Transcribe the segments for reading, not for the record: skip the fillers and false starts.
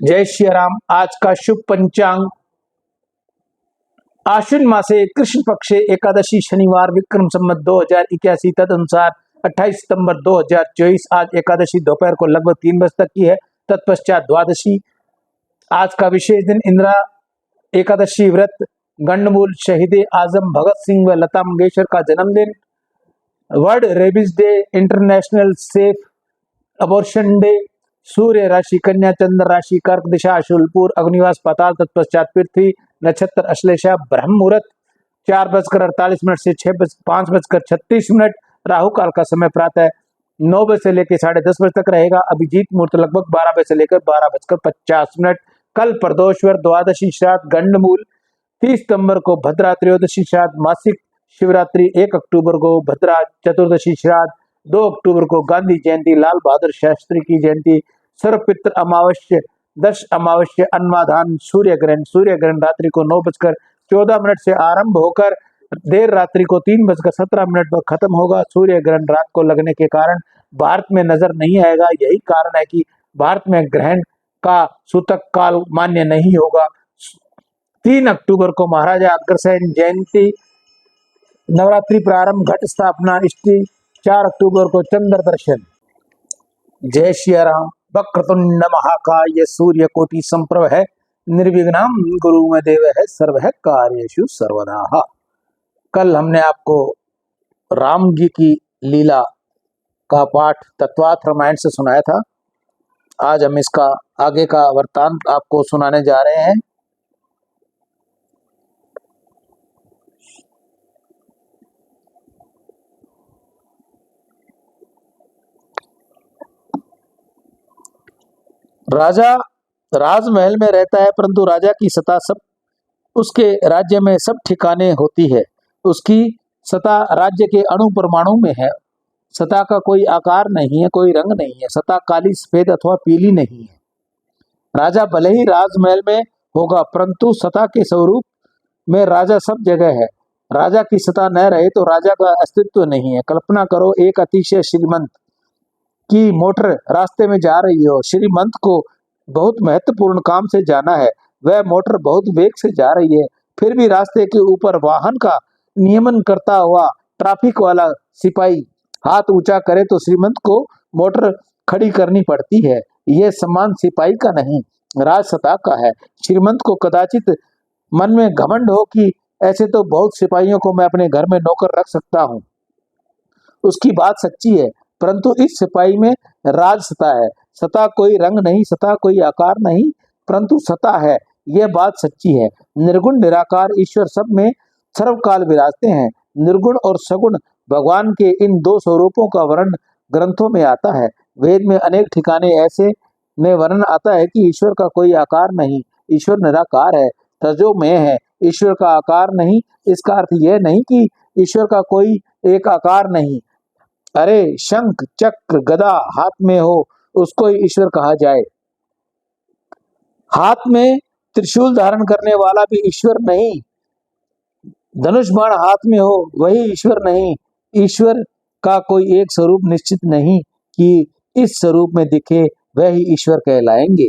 जय श्री राम। आज का शुभ पंचांग आश्विन मासे कृष्ण पक्षे एकादशी शनिवार विक्रम संवत 2081 तदनुसार 28 सितंबर 2024। आज एकादशी दोपहर को लगभग 3 बजे तक की है। तत्पश्चात द्वादशी। आज का विशेष दिन इंदिरा एकादशी व्रत, गंडमूल शहीद आजम भगत सिंह व लता मंगेशकर का जन्मदिन, world rabies day, international safe abortion day, सूर्य राशि कन्या, चंद्र राशि कर्क, दिशा शूलपुर, अग्निवास पाताल, तत्पश्चात पृथ्वी, नक्षत्र अश्लेषा, ब्रह्म मुहूर्त 4:48 से 5:36, राहु काल का समय प्रातः 9 बजे से लेकर 10:30 बजे तक रहेगा। अभिजीत मुहूर्त लगभग 12 बजे से लेकर 12:50। कल प्रदोषवर, द्वादशी श्राद्ध, गंडमूल 30 सितंबर को भद्रा त्रयोदशी श्राद्ध, मासिक शिवरात्रि 1 अक्टूबर को भद्रा चतुर्दशी श्राद्ध, 2 अक्टूबर को गांधी जयंती, लाल बहादुर शास्त्री की जयंती, सर्वपित्र अमावस्या, 10 अमावस्या, अन्माधान, सूर्य ग्रहण रात्रि को 9:14 से आरंभ होकर देर रात्रि को 3:17 पर खत्म होगा। सूर्य ग्रहण रात को लगने के कारण भारत में नजर नहीं आएगा। यही कारण है कि भारत में ग्रहण का सूतक काल मान्य नहीं होगा। 3 अक्टूबर को महाराजा अग्रसेन जयंती, नवरात्रि प्रारंभ, घट स्थापना, इष्टि, 4 अक्टूबर को चंद्र दर्शन। जय श्री राम। वक्रतुंड महाकाय सूर्यकोटि संप्रभ है, निर्विघ्नं गुरुर्मे देव है, सर्व है कार्येषु सर्वदा। कल हमने आपको राम जी की लीला का पाठ तत्वार्थ रामायण से सुनाया था। आज हम इसका आगे का वृत्तांत आपको सुनाने जा रहे हैं। राजा राजमहल में रहता है, परंतु राजा की सत्ता सब उसके राज्य में सब ठिकाने होती है। उसकी सत्ता राज्य के अणु परमाणु में है। सत्ता का कोई आकार नहीं है, कोई रंग नहीं है। सत्ता काली, सफेद अथवा पीली नहीं है। राजा भले ही राजमहल में होगा, परंतु सत्ता के स्वरूप में राजा सब जगह है। राजा की सत्ता न रहे तो राजा का अस्तित्व नहीं है। कल्पना करो, एक अतिशय श्रीमंत की मोटर रास्ते में जा रही हो। श्रीमंत को बहुत महत्वपूर्ण काम से जाना है। वह मोटर बहुत वेग से जा रही है, फिर भी रास्ते के ऊपर वाहन का नियमन करता हुआ ट्रैफिक वाला सिपाही हाथ ऊंचा करे तो श्रीमंत को मोटर खड़ी करनी पड़ती है। यह सम्मान सिपाही का नहीं, राजसत्ता का है। श्रीमंत को कदाचित मन में घमंड हो कि ऐसे तो बहुत सिपाहियों को मैं अपने घर में नौकर रख सकता हूँ। उसकी बात सच्ची है, परंतु इस सिपाही में राजसत्ता है। सत्ता कोई रंग नहीं, सत्ता कोई आकार नहीं, परंतु सत्ता है। यह बात सच्ची है। निर्गुण निराकार ईश्वर सब में सर्वकाल विराजते हैं। निर्गुण और सगुण भगवान के इन दो स्वरूपों का वर्णन ग्रंथों में आता है। वेद में अनेक ठिकाने ऐसे में वर्णन आता है कि ईश्वर का कोई आकार नहीं, ईश्वर निराकार है, तजोमय है, ईश्वर का आकार नहीं। इसका अर्थ यह नहीं कि ईश्वर का कोई एक आकार नहीं। अरे शंख चक्र गदा हाथ में हो, उसको ही ईश्वर कहा जाए। हाथ में त्रिशूल धारण करने वाला भी ईश्वर नहीं। धनुष बाण हाथ में हो, वही ईश्वर नहीं। ईश्वर का कोई एक स्वरूप निश्चित नहीं कि इस स्वरूप में दिखे वह ही ईश्वर कहलाएंगे।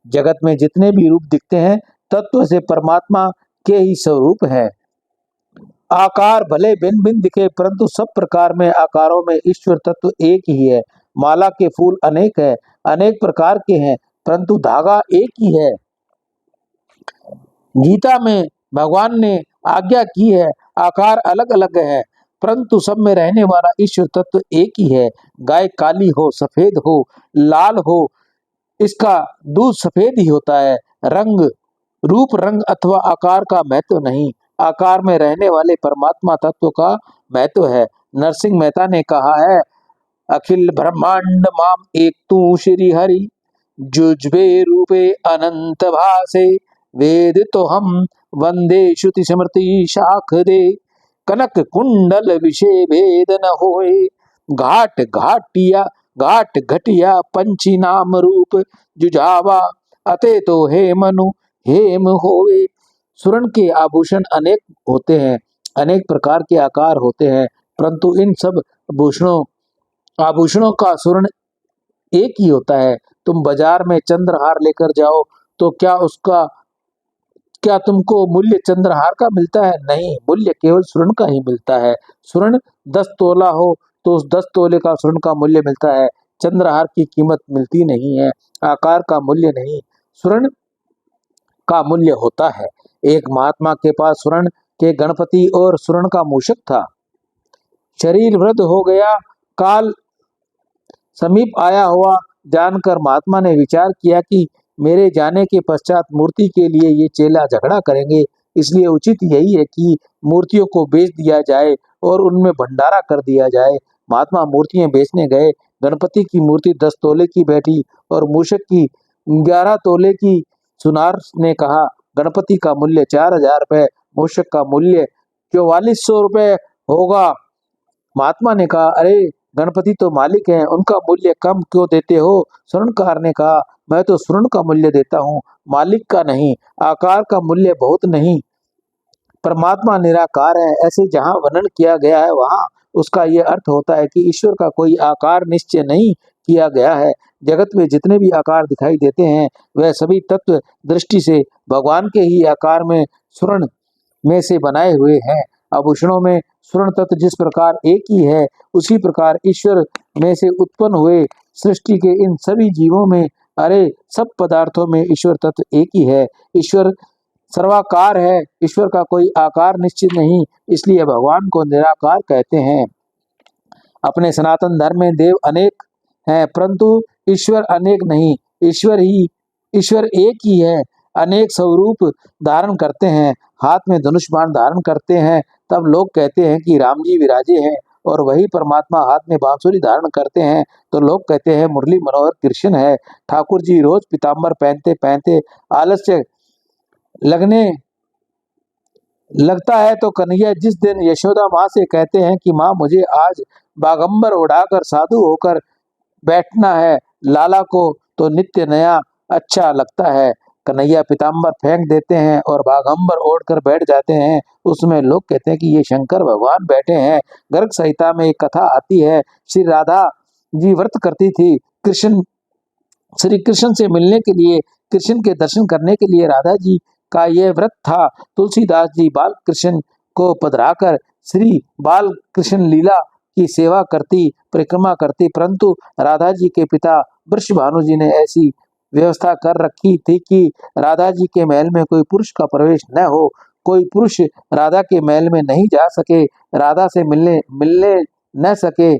जगत में जितने भी रूप दिखते हैं, तत्व से परमात्मा के ही स्वरूप है। आकार भले भिन्न भिन्न दिखे, परंतु सब प्रकार में आकारों में ईश्वर तत्व एक ही है। माला के फूल अनेक है, अनेक प्रकार के हैं, परंतु धागा एक ही है। गीता में भगवान ने आज्ञा की है, आकार अलग अलग है, परंतु सब में रहने वाला ईश्वर तत्व एक ही है। गाय काली हो, सफेद हो, लाल हो, इसका दूध सफेद ही होता है। रंग, रूप, रंग अथवा आकार का महत्व नहीं, आकार में रहने वाले परमात्मा तत्व का महत्व है। नरसिंह मेहता ने कहा है, अखिल ब्रह्मांड माम एक तू श्री हरि, जुजबे रूपे अनंत भासे, वेद तो हम वंदे श्रुति स्मृति शाख दे, कनक कुंडल विषय भेद न होए, घाट घटिया पंची नाम रूप, जुझावा अते तो हे मनु हेम होवे। सुरण के आभूषण अनेक होते हैं, अनेक प्रकार के आकार होते हैं, परंतु इन सब आभूषणों का सुरण एक ही होता है। तुम बाजार में चंद्रहार लेकर जाओ तो क्या तुमको मूल्य चंद्रहार का मिलता है? नहीं, मूल्य केवल स्वर्ण का ही मिलता है। स्वर्ण 10 तोला हो तो उस 10 तोले का स्वर्ण का मूल्य मिलता है। चंद्रहार की कीमत मिलती नहीं है, आकार का मूल्य नहीं, स्वर्ण का मूल्य होता है। एक महात्मा के पास स्वर्ण के गणपति और स्वर्ण का मूषक था। शरीर वृद्ध हो गया, काल समीप आया हुआ जानकर महात्मा ने विचार किया कि मेरे जाने के पश्चात मूर्ति के लिए ये चेला झगड़ा करेंगे, इसलिए उचित यही है कि मूर्तियों को बेच दिया जाए और उनमें भंडारा कर दिया जाए। महात्मा मूर्तियां बेचने गए। गणपति की मूर्ति 10 तोले की बैठी और मूषक की 11 तोले की। सुनार ने कहा, गणपति का मूल्य 4,000 रुपये, मूषक का मूल्य 4400 रुपये होगा। महात्मा ने कहा, अरे गणपति तो मालिक हैं, उनका मूल्य कम क्यों देते हो? स्वर्णकार ने कहा, मैं तो स्वर्ण का मूल्य देता हूँ, मालिक का नहीं। आकार का मूल्य बहुत नहीं, परमात्मा निराकार है, ऐसे जहाँ वर्णन किया गया है वहाँ उसका ये अर्थ होता है कि ईश्वर का कोई आकार निश्चय नहीं किया गया है। जगत में जितने भी आकार दिखाई देते हैं वह सभी तत्व दृष्टि से भगवान के ही आकार में स्वर्ण में से बनाए हुए हैं। आभूषणों में स्वर्ण तत्व जिस प्रकार एक ही है, उसी प्रकार ईश्वर में से उत्पन्न हुए सृष्टि के इन सभी जीवों में, अरे सब पदार्थों में ईश्वर तत्व एक ही है। ईश्वर सर्वाकार है, ईश्वर का कोई आकार निश्चित नहीं, इसलिए भगवान को निराकार कहते हैं। अपने सनातन धर्म में देव अनेक हैं, परंतु ईश्वर अनेक नहीं। ईश्वर एक ही है, अनेक स्वरूप धारण करते हैं। हाथ में धनुष बाण धारण करते हैं, तब लोग कहते हैं कि राम जी विराजे हैं, और वही परमात्मा हाथ में बांसुरी धारण करते हैं तो लोग कहते हैं मुरली मनोहर कृष्ण है। ठाकुर जी रोज पीताम्बर पहनते पहनते आलस्य लगने लगता है तो कन्हैया जिस दिन यशोदा माँ से कहते हैं कि माँ मुझे आज बागंबर उड़ाकर साधु होकर बैठना है लाला को, तो नित्य नया अच्छा लगता है। कन्हैया पीताम्बर फेंक देते हैं और बागंबर ओढ़कर बैठ जाते हैं। उसमें लोग कहते हैं कि ये शंकर भगवान बैठे हैं। गर्ग संहिता में एक कथा आती है, श्री राधा जी व्रत करती थी श्री कृष्ण से मिलने के लिए, कृष्ण के दर्शन करने के लिए राधा जी का यह व्रत था। तुलसीदास जी बाल कृष्ण को पधराकर श्री बाल कृष्ण लीला की सेवा करती, परिक्रमा करती, परंतु राधा जी के पिता वृषभानु जी ने ऐसी व्यवस्था कर रखी थी कि राधा जी के महल में कोई पुरुष का प्रवेश न हो, कोई पुरुष राधा के महल में नहीं जा सके, राधा से मिलने मिलने न सके।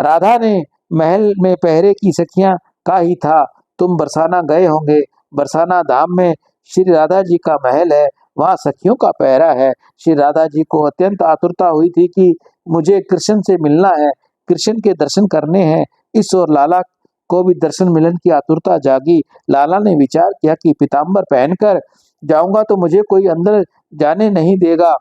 राधा ने महल में पहरे की सखियां का ही था। तुम बरसाना गए होंगे, बरसाना धाम में श्री राधा जी का महल है, वहाँ सखियों का पहरा है। श्री राधा जी को अत्यंत आतुरता हुई थी कि मुझे कृष्ण से मिलना है, कृष्ण के दर्शन करने हैं। इस और लाला को भी दर्शन मिलन की आतुरता जागी। लाला ने विचार किया कि पीताम्बर पहनकर जाऊंगा तो मुझे कोई अंदर जाने नहीं देगा,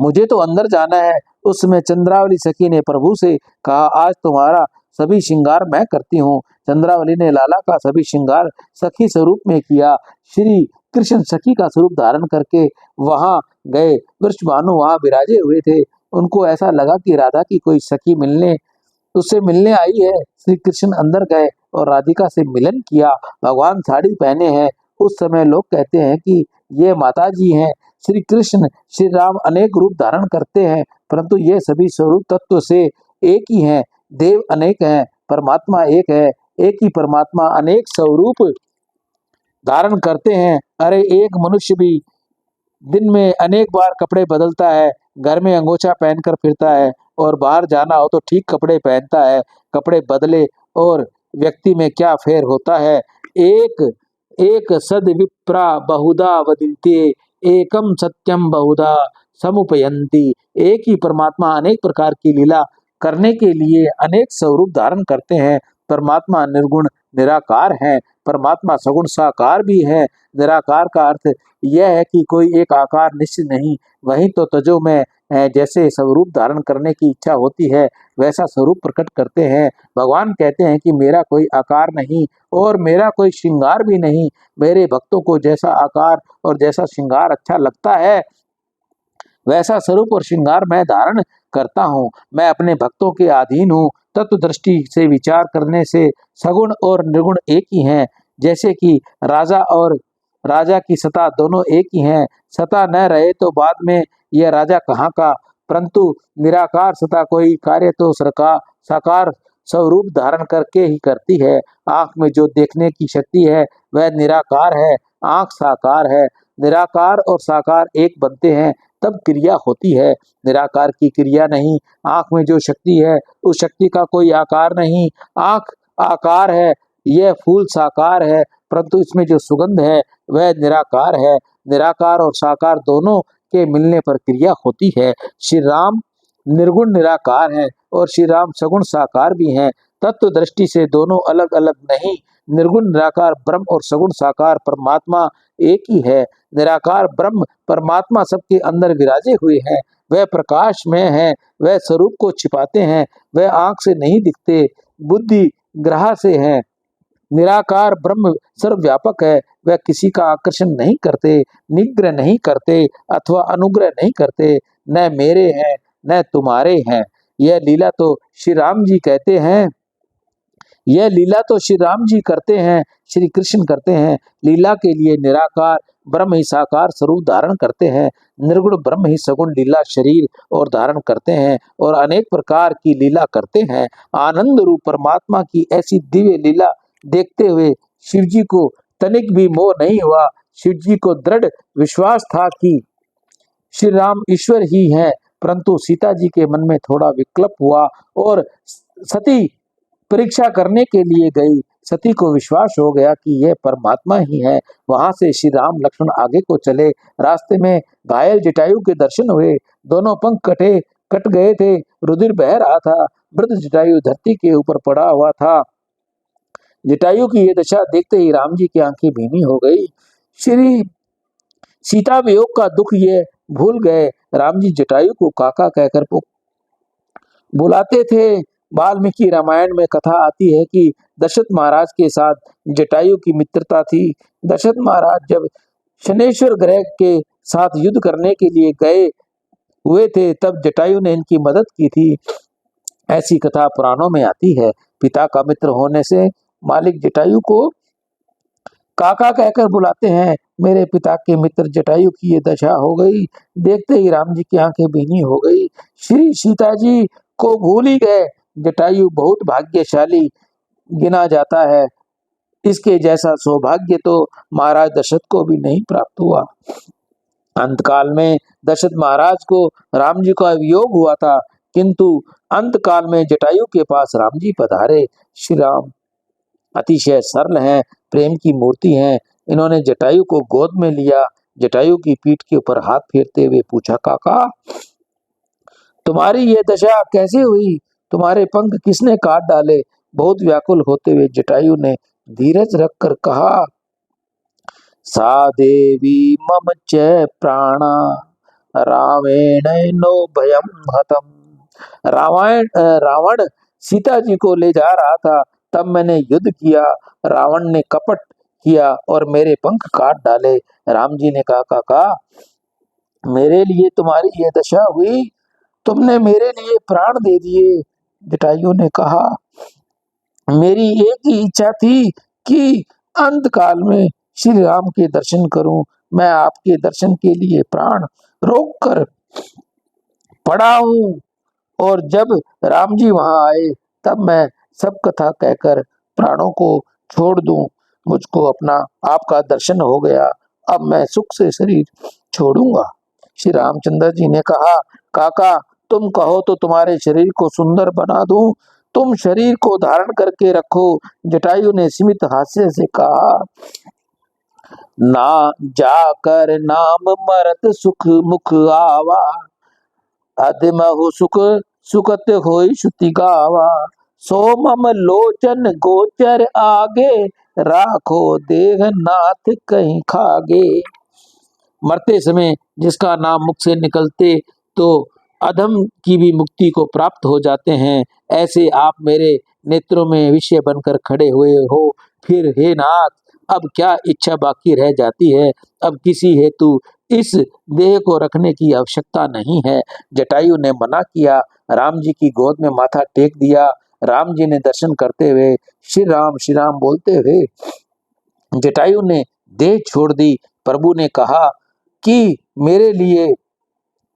मुझे तो अंदर जाना है। उस समय चंद्रावली सखी ने प्रभु से कहा, आज तुम्हारा सभी श्रृंगार मैं करती हूँ। चंद्रावली ने लाला का सभी श्रृंगार सखी स्वरूप में किया। श्री कृष्ण सखी का स्वरूप धारण करके वहां गए। वृषभानु वहां विराजे हुए थे। उनको ऐसा लगा कि राधा की कोई सखी उससे मिलने आई है। श्री कृष्ण अंदर गए और राधिका से मिलन किया। भगवान साड़ी पहने हैं। उस समय लोग कहते हैं कि ये माता जी हैं। श्री कृष्ण श्री राम अनेक रूप धारण करते हैं, परंतु ये सभी स्वरूप तत्व से एक ही हैं। देव अनेक हैं, परमात्मा एक है। एक ही परमात्मा अनेक स्वरूप धारण करते हैं। अरे एक मनुष्य भी दिन में अनेक बार कपड़े बदलता है, घर में अंगोछा पहनकर फिरता है और बाहर जाना हो तो ठीक कपड़े पहनता है। कपड़े बदले और व्यक्ति में क्या फेर होता है। एक एक सद विप्रा बहुधा वदिन्ते, एकम सत्यम बहुधा समुपयंती। एक ही परमात्मा अनेक प्रकार की लीला करने के लिए अनेक स्वरूप धारण करते हैं। परमात्मा निर्गुण निराकार है, परमात्मा सगुण साकार भी है। निराकार का अर्थ यह है कि कोई एक आकार निश्चित नहीं। वहीं तो तजो में जैसे स्वरूप धारण करने की इच्छा होती है वैसा स्वरूप प्रकट करते हैं। भगवान कहते हैं कि मेरा कोई आकार नहीं और मेरा कोई श्रृंगार भी नहीं। मेरे भक्तों को जैसा आकार और जैसा श्रृंगार अच्छा लगता है वैसा स्वरूप और श्रृंगार मैं धारण करता हूँ। मैं अपने भक्तों के अधीन हूँ, तत्व दृष्टि से विचार करने से सगुण और निर्गुण एक ही हैं। जैसे कि राजा की सत्ता दोनों एक ही हैं। सत्ता न रहे तो बाद में यह राजा कहाँ का, परंतु निराकार सत्ता कोई कार्य तो सरकार साकार स्वरूप धारण करके ही करती है। आंख में जो देखने की शक्ति है वह निराकार है, आंख साकार है। निराकार और साकार एक बनते हैं तब क्रिया होती है, निराकार की क्रिया नहीं। आंख में जो शक्ति है उस शक्ति का कोई आकार नहीं, आंख आकार है, यह फूल साकार है, परंतु इसमें जो सुगंध है वह निराकार है। निराकार और साकार दोनों के मिलने पर क्रिया होती है। श्री राम निर्गुण निराकार है और श्री राम सगुण साकार भी हैं। तत्व दृष्टि से दोनों अलग अलग नहीं, निर्गुण निराकार ब्रह्म और सगुण साकार परमात्मा एक ही है। निराकार ब्रह्म परमात्मा सबके अंदर विराजे हुए हैं, वह प्रकाश में है, वह स्वरूप को छिपाते हैं, वह आंख से नहीं दिखते, बुद्धि ग्रह से है। निराकार ब्रह्म सर्वव्यापक है, वह किसी का आकर्षण नहीं करते, निग्रह नहीं करते अथवा अनुग्रह नहीं करते, न मेरे हैं न तुम्हारे हैं। यह लीला तो श्री राम जी कहते हैं, यह लीला तो श्री राम जी करते हैं, श्री कृष्ण करते हैं। लीला के लिए निराकार ब्रह्म ही साकार स्वरूप धारण करते हैं, निर्गुण ब्रह्म ही सगुण लीला शरीर और धारण करते हैं और अनेक प्रकार की लीला करते हैं। आनंद रूप परमात्मा की ऐसी दिव्य लीला देखते हुए शिव जी को तनिक भी मोह नहीं हुआ। शिव जी को दृढ़ विश्वास था कि श्री राम ईश्वर ही हैं, परंतु सीता जी के मन में थोड़ा विकल्प हुआ और सती परीक्षा करने के लिए गई। सती को विश्वास हो गया कि यह परमात्मा ही है। वहां से श्री राम लक्ष्मण आगे को चले। रास्ते में घायल जटायु के दर्शन हुए, दोनों पंख कट गए थे, रुधिर बह रहा था। वृद्ध जटायु धरती के ऊपर पड़ा हुआ था। जटायु की ये दशा देखते ही राम जी की आंखें भीनी हो गई। श्री सीता वियोग का दुख ये भूल गए। राम जी जटायु को काका कहकर बुलाते थे। वाल्मीकि रामायण में कथा आती है कि दशरथ महाराज के साथ जटायु की मित्रता थी। दशरथ महाराज जब शनेश्वर ग्रह के साथ युद्ध करने के लिए गए हुए थे तब जटायु ने इनकी मदद की थी, ऐसी कथा पुराणों में आती है। पिता का मित्र होने से मालिक जटायु को काका कहकर बुलाते हैं। मेरे पिता के मित्र जटायु की ये दशा हो गई। देखते ही राम जी की आंखें भीनी हो गई, श्री सीता जी को भूल ही गए। जटायु बहुत भाग्यशाली गिना जाता है, इसके जैसा सौभाग्य तो महाराज दशरथ को भी नहीं प्राप्त हुआ। अंतकाल में दशरथ महाराज को राम जी का वियोग हुआ था, किंतु अंतकाल में जटायु के पास राम जी पधारे। श्री राम अतिशय सरल हैं, प्रेम की मूर्ति हैं। इन्होंने जटायु को गोद में लिया, जटायु की पीठ के ऊपर हाथ फेरते हुए पूछा, काका तुम्हारी ये दशा कैसे हुई, तुम्हारे पंख किसने काट डाले। बहुत व्याकुल होते हुए जटायु ने धीरज रखकर कहा, सा देवी मम च प्राणा रामेण नो भयम हतम। रावण सीता जी को ले जा रहा था, तब मैंने युद्ध किया, रावण ने कपट किया और मेरे पंख काट डाले। राम जी ने कहा, काका मेरे लिए तुम्हारी ये दशा हुई, तुमने मेरे लिए प्राण दे दिए। जटायु ने कहा, मेरी एक ही इच्छा थी कि अंत काल में श्री राम के दर्शन करूं। मैं आपके दर्शन के लिए प्राण रोक कर पड़ा हूं और जब राम जी वहां आए तब मैं सब कथा कहकर प्राणों को छोड़ दूं। मुझको अपना आपका दर्शन हो गया, अब मैं सुख से शरीर छोड़ूंगा। श्री रामचंद्र जी ने कहा, काका तुम कहो तो तुम्हारे शरीर को सुंदर बना दूं, तुम शरीर को धारण करके रखो। जटायु ने सीमित हास्य से कहा, ना जाकर नाम मरत सुख मुख आवा, अधमहु सुख सुखत होई श्रुति गावा। सो मम लोचन गोचर आगे, राखो देह नाथ कहीं खागे। मरते समय जिसका नाम मुख से निकलते तो अधम की भी मुक्ति को प्राप्त हो जाते हैं, ऐसे आप मेरे नेत्रों में विषय बनकर खड़े हुए हो। फिर हे नाथ अब क्या इच्छा बाकी रह जाती है, अब किसी हेतु इस देह को रखने की आवश्यकता नहीं है। जटायु ने मना किया, राम जी की गोद में माथा टेक दिया। राम जी ने दर्शन करते हुए श्री राम बोलते हुए जटायु ने देह छोड़ दी। प्रभु ने कहा कि मेरे लिए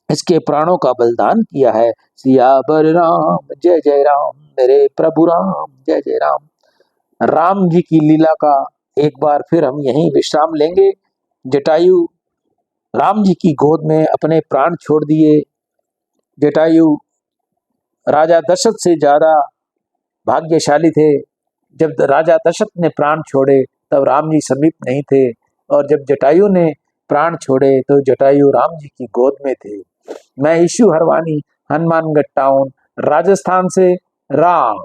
इसके प्राणों का बलिदान किया है। सियावर राम जय जय राम, मेरे प्रभु राम जय जय राम। राम जी की लीला का एक बार फिर हम यहीं विश्राम लेंगे। जटायु राम जी की गोद में अपने प्राण छोड़ दिए। जटायु राजा दशरथ से ज्यादा भाग्यशाली थे। जब राजा दशरथ ने प्राण छोड़े तब राम जी समीप नहीं थे, और जब जटायु ने प्राण छोड़े तो जटायु राम जी की गोद में थे। मैं ईशु हरवानी, हनुमानगढ़ टाउन, राजस्थान से राम।